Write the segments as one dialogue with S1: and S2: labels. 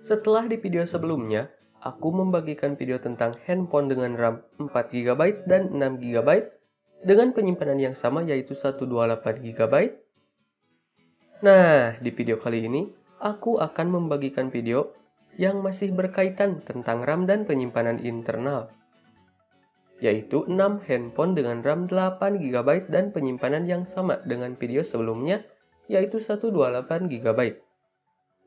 S1: Setelah di video sebelumnya, aku membagikan video tentang handphone dengan RAM 4 GB dan 6 GB dengan penyimpanan yang sama yaitu 128 GB. Nah, di video kali ini, aku akan membagikan video yang masih berkaitan tentang RAM dan penyimpanan internal, yaitu 6 handphone dengan RAM 8 GB dan penyimpanan yang sama dengan video sebelumnya, yaitu 128 GB,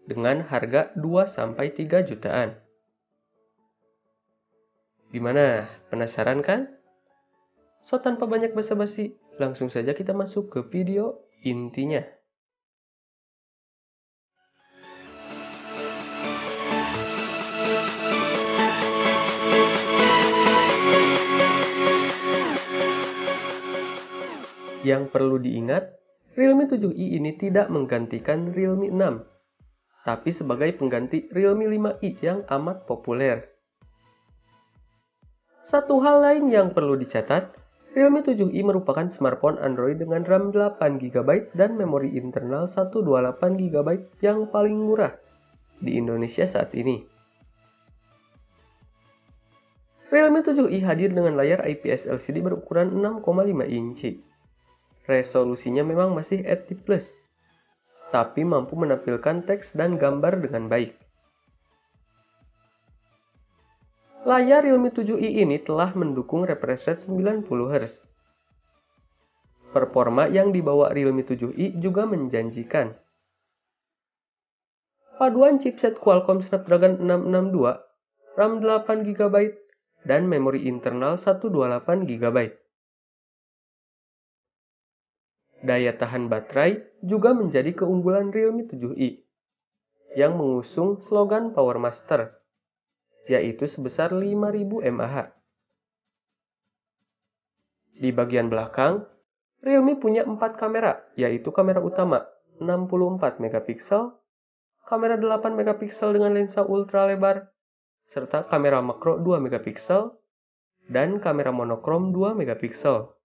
S1: dengan harga 2-3 jutaan. Gimana? Penasaran kan? So, tanpa banyak basa-basi, langsung saja kita masuk ke video intinya. Yang perlu diingat, Realme 7i ini tidak menggantikan Realme 6, tapi sebagai pengganti Realme 5i yang amat populer. Satu hal lain yang perlu dicatat, Realme 7i merupakan smartphone Android dengan RAM 8 GB dan memori internal 128 GB yang paling murah di Indonesia saat ini. Realme 7i hadir dengan layar IPS LCD berukuran 6,5 inci. Resolusinya memang masih 80+, tapi mampu menampilkan teks dan gambar dengan baik. Layar Realme 7i ini telah mendukung refresh rate 90Hz. Performa yang dibawa Realme 7i juga menjanjikan. Paduan chipset Qualcomm Snapdragon 662, RAM 8 GB, dan memori internal 128 GB. Daya tahan baterai juga menjadi keunggulan Realme 7i, yang mengusung slogan Power Master, yaitu sebesar 5000 mAh. Di bagian belakang, Realme punya 4 kamera, yaitu kamera utama 64 megapiksel, kamera 8 megapiksel dengan lensa ultra lebar, serta kamera makro 2 megapiksel, dan kamera monokrom 2 megapiksel.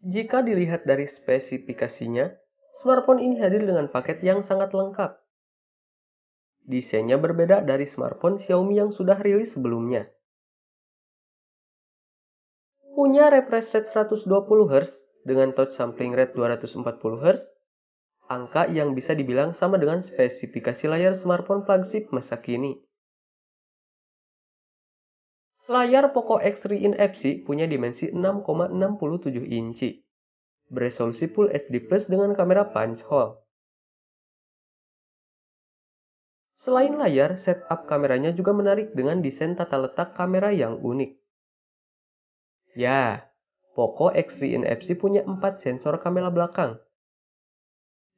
S1: Jika dilihat dari spesifikasinya, smartphone ini hadir dengan paket yang sangat lengkap. Desainnya berbeda dari smartphone Xiaomi yang sudah rilis sebelumnya. Punya refresh rate 120Hz dengan touch sampling rate 240Hz, angka yang bisa dibilang sama dengan spesifikasi layar smartphone flagship masa kini. Layar Poco X3 NFC punya dimensi 6,67 inci, beresolusi Full HD Plus dengan kamera punch hole. Selain layar, setup kameranya juga menarik dengan desain tata letak kamera yang unik. Ya, Poco X3 NFC punya 4 sensor kamera belakang,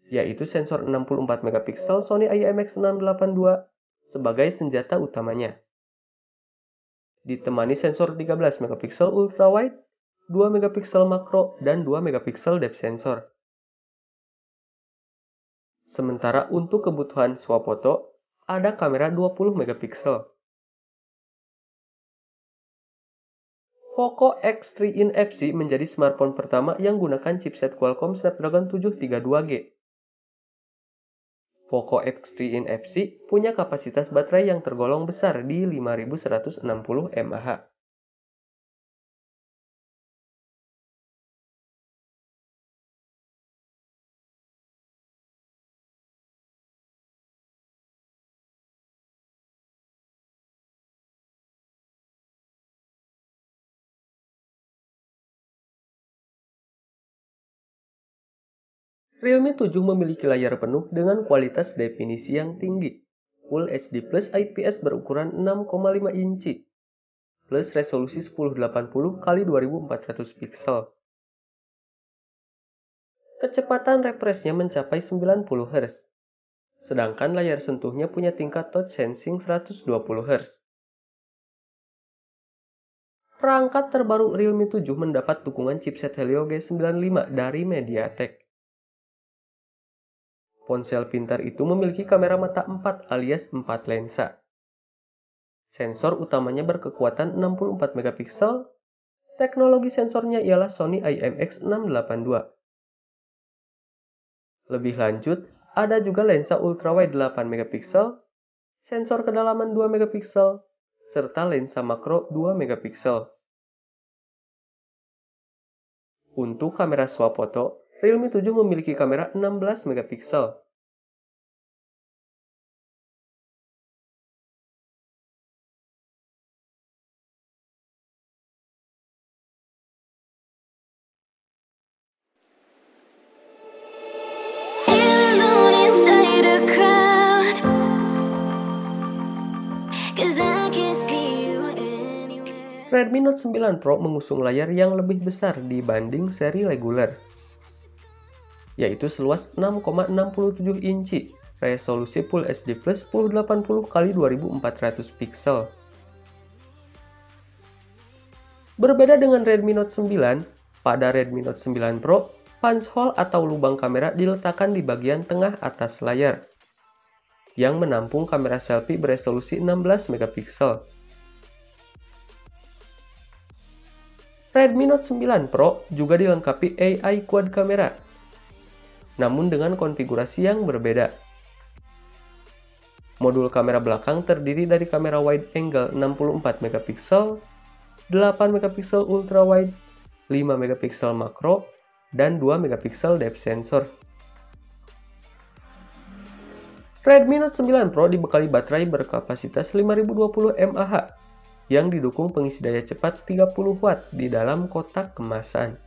S1: yaitu sensor 64 megapiksel Sony IMX682 sebagai senjata utamanya. Ditemani sensor 13 megapiksel ultrawide, 2 megapiksel makro, dan 2 megapiksel depth sensor. Sementara untuk kebutuhan swafoto, ada kamera 20 megapiksel. Poco X3 NFC menjadi smartphone pertama yang gunakan chipset Qualcomm Snapdragon 732G. Poco X3 NFC punya kapasitas baterai yang tergolong besar di 5160 mAh. Realme 7 memiliki layar penuh dengan kualitas definisi yang tinggi, Full HD Plus IPS berukuran 6,5 inci, plus resolusi 1080 x 2400 pixel. Kecepatan refreshnya mencapai 90Hz, sedangkan layar sentuhnya punya tingkat touch sensing 120Hz. Perangkat terbaru Realme 7 mendapat dukungan chipset Helio G95 dari MediaTek. Ponsel pintar itu memiliki kamera mata 4 alias 4 lensa. Sensor utamanya berkekuatan 64 megapiksel. Teknologi sensornya ialah Sony IMX682. Lebih lanjut, ada juga lensa ultrawide 8 megapiksel, sensor kedalaman 2 megapiksel, serta lensa makro 2 megapiksel. Untuk kamera swafoto, Realme 7 memiliki kamera 16 megapiksel. Redmi Note 9 Pro mengusung layar yang lebih besar dibanding seri reguler, yaitu seluas 6,67 inci, resolusi Full HD Plus 1080 x 2400 pixel. Berbeda dengan Redmi Note 9, pada Redmi Note 9 Pro, punch hole atau lubang kamera diletakkan di bagian tengah atas layar, yang menampung kamera selfie beresolusi 16 megapiksel. Redmi Note 9 Pro juga dilengkapi AI Quad kamera, namun dengan konfigurasi yang berbeda. Modul kamera belakang terdiri dari kamera wide angle 64 megapiksel, 8 megapiksel ultra wide, 5 megapiksel makro, dan 2 megapiksel depth sensor. Redmi Note 9 Pro dibekali baterai berkapasitas 5020 mAh yang didukung pengisi daya cepat 30 Watt di dalam kotak kemasan.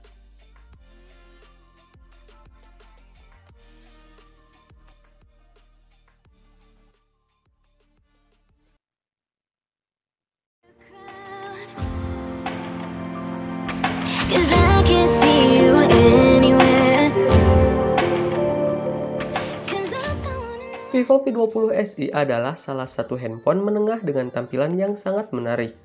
S1: Vivo V20 SI adalah salah satu handphone menengah dengan tampilan yang sangat menarik.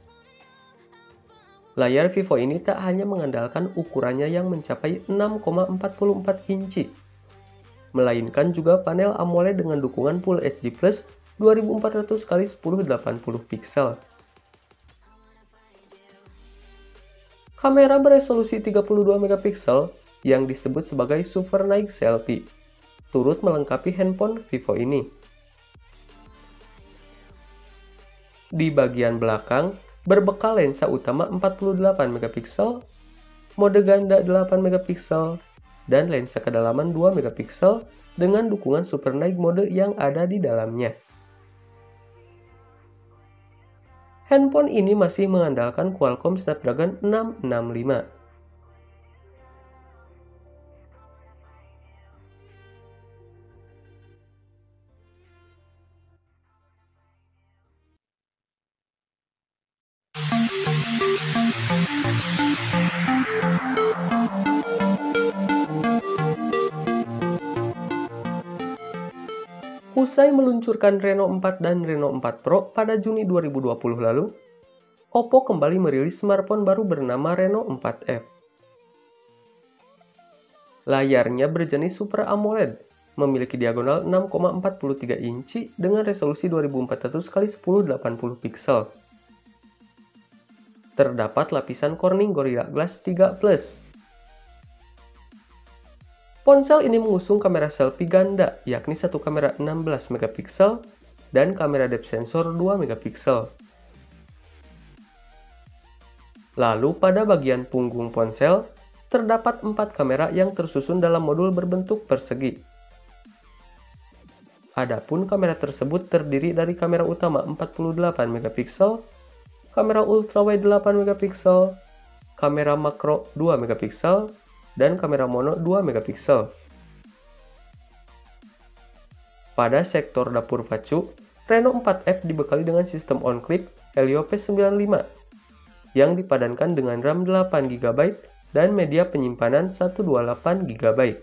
S1: Layar Vivo ini tak hanya mengandalkan ukurannya yang mencapai 6,44 inci, melainkan juga panel AMOLED dengan dukungan Full HD Plus 2400 x 1080 pixel. Kamera beresolusi 32 megapiksel yang disebut sebagai Super Night Selfie turut melengkapi handphone Vivo ini. Di bagian belakang, berbekal lensa utama 48 megapiksel, mode ganda 8 megapiksel, dan lensa kedalaman 2 megapiksel dengan dukungan Super Night mode yang ada di dalamnya. Handphone ini masih mengandalkan Qualcomm Snapdragon 665. Usai meluncurkan Reno 4 dan Reno 4 Pro pada Juni 2020 lalu, Oppo kembali merilis smartphone baru bernama Reno 4F. Layarnya berjenis Super AMOLED, memiliki diagonal 6,43 inci dengan resolusi 2400 x 1080 pixel. Terdapat lapisan Corning Gorilla Glass 3 Plus. Ponsel ini mengusung kamera selfie ganda, yakni satu kamera 16 megapiksel dan kamera depth sensor 2 megapiksel. Lalu pada bagian punggung ponsel, terdapat 4 kamera yang tersusun dalam modul berbentuk persegi. Adapun kamera tersebut terdiri dari kamera utama 48 megapiksel, kamera ultrawide 8 megapiksel, kamera makro 2 megapiksel, dan kamera mono 2 megapiksel. Pada sektor dapur pacu, Reno 4F dibekali dengan sistem on-clip Helio P95 yang dipadankan dengan RAM 8 GB dan media penyimpanan 128 GB.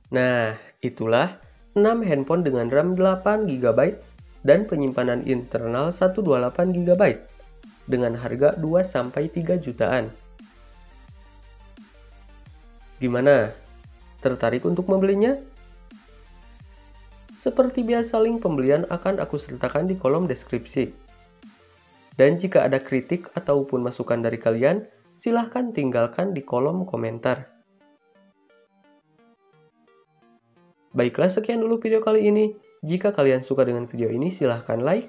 S1: Nah, itulah 6 handphone dengan RAM 8 GB dan penyimpanan internal 128 GB dengan harga 2-3 jutaan. Gimana? Tertarik untuk membelinya? Seperti biasa, link pembelian akan aku sertakan di kolom deskripsi. Dan jika ada kritik ataupun masukan dari kalian, silahkan tinggalkan di kolom komentar. Baiklah, sekian dulu video kali ini. Jika kalian suka dengan video ini, silahkan like.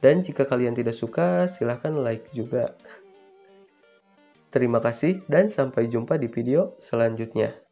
S1: Dan jika kalian tidak suka, silahkan like juga. Terima kasih dan sampai jumpa di video selanjutnya.